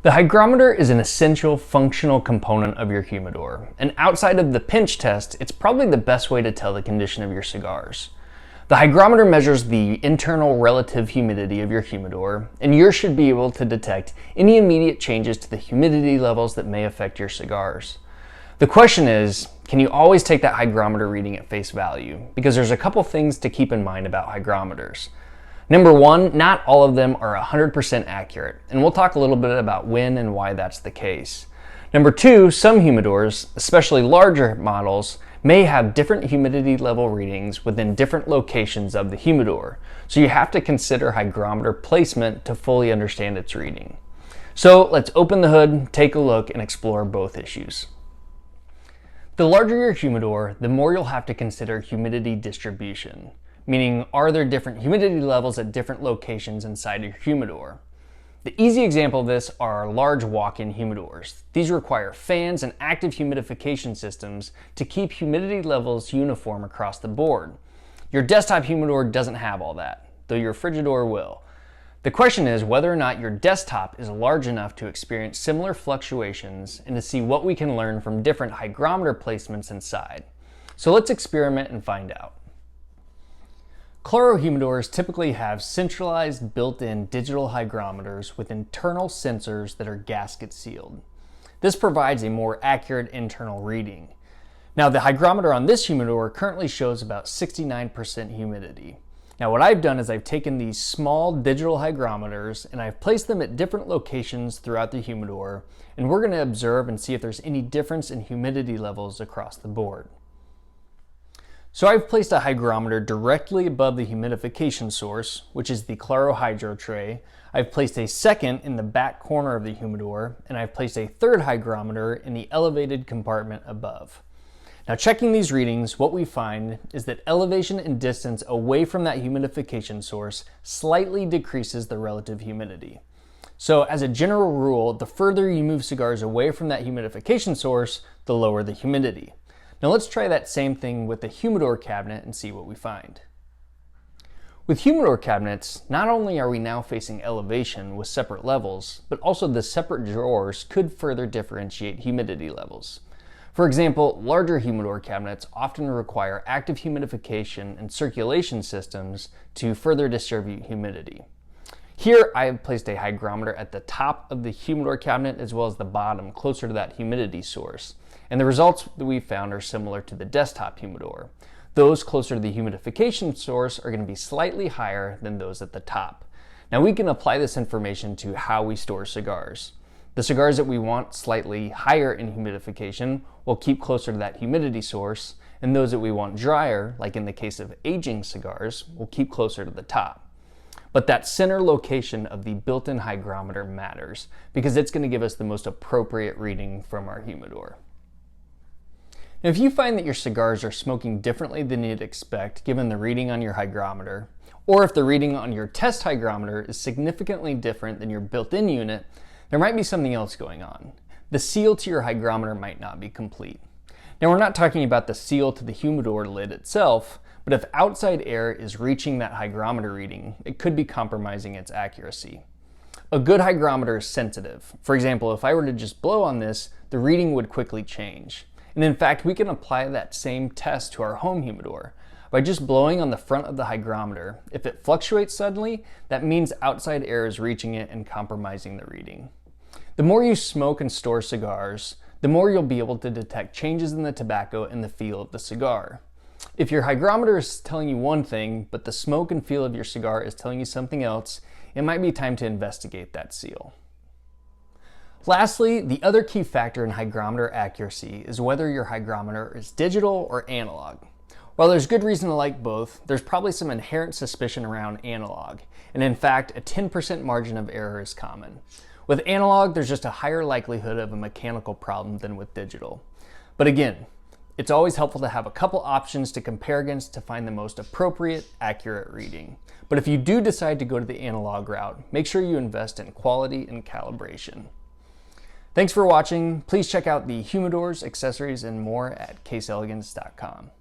The hygrometer is an essential functional component of your humidor, and outside of the pinch test, it's probably the best way to tell the condition of your cigars. The hygrometer measures the internal relative humidity of your humidor, and yours should be able to detect any immediate changes to the humidity levels that may affect your cigars. The question is, can you always take that hygrometer reading at face value? Because there's a couple things to keep in mind about hygrometers. Number one, not all of them are 100% accurate, and we'll talk a little bit about when and why that's the case. Number two, some humidors, especially larger models, may have different humidity level readings within different locations of the humidor, so you have to consider hygrometer placement to fully understand its reading. So let's open the hood, take a look, and explore both issues. The larger your humidor, the more you'll have to consider humidity distribution. Meaning, are there different humidity levels at different locations inside your humidor? The easy example of this are large walk-in humidors. These require fans and active humidification systems to keep humidity levels uniform across the board. Your desktop humidor doesn't have all that, though your Frigidor will. The question is whether or not your desktop is large enough to experience similar fluctuations and to see what we can learn from different hygrometer placements inside. So let's experiment and find out. Chloro humidors typically have centralized built-in digital hygrometers with internal sensors that are gasket sealed. This provides a more accurate internal reading. Now, the hygrometer on this humidor currently shows about 69% humidity. Now, what I've done is I've taken these small digital hygrometers and I've placed them at different locations throughout the humidor, and we're going to observe and see if there's any difference in humidity levels across the board. So I've placed a hygrometer directly above the humidification source, which is the chlorohydro tray. I've placed a second in the back corner of the humidor, and I've placed a third hygrometer in the elevated compartment above. Now, checking these readings, what we find is that elevation and distance away from that humidification source slightly decreases the relative humidity. So as a general rule, the further you move cigars away from that humidification source, the lower the humidity. Now let's try that same thing with the humidor cabinet and see what we find. With humidor cabinets, not only are we now facing elevation with separate levels, but also the separate drawers could further differentiate humidity levels. For example, larger humidor cabinets often require active humidification and circulation systems to further distribute humidity. Here I have placed a hygrometer at the top of the humidor cabinet as well as the bottom, closer to that humidity source. And the results that we found are similar to the desktop humidor. Those closer to the humidification source are going to be slightly higher than those at the top. Now we can apply this information to how we store cigars. The cigars that we want slightly higher in humidification will keep closer to that humidity source, and those that we want drier, like in the case of aging cigars, will keep closer to the top. But that center location of the built-in hygrometer matters because it's going to give us the most appropriate reading from our humidor. Now, if you find that your cigars are smoking differently than you'd expect given the reading on your hygrometer, or if the reading on your test hygrometer is significantly different than your built-in unit, there might be something else going on. The seal to your hygrometer might not be complete. Now, we're not talking about the seal to the humidor lid itself, but if outside air is reaching that hygrometer reading, it could be compromising its accuracy. A good hygrometer is sensitive. For example, if I were to just blow on this, the reading would quickly change. And in fact, we can apply that same test to our home humidor. By just blowing on the front of the hygrometer, if it fluctuates suddenly, that means outside air is reaching it and compromising the reading. The more you smoke and store cigars, the more you'll be able to detect changes in the tobacco and the feel of the cigar. If your hygrometer is telling you one thing, but the smoke and feel of your cigar is telling you something else, it might be time to investigate that seal. Lastly, the other key factor in hygrometer accuracy is whether your hygrometer is digital or analog. While there's good reason to like both, there's probably some inherent suspicion around analog, and in fact, a 10% margin of error is common. With analog, there's just a higher likelihood of a mechanical problem than with digital. But again, it's always helpful to have a couple options to compare against to find the most appropriate, accurate reading. But if you do decide to go to the analog route, make sure you invest in quality and calibration. Thanks for watching. Please check out the humidors, accessories, and more at caseelegance.com.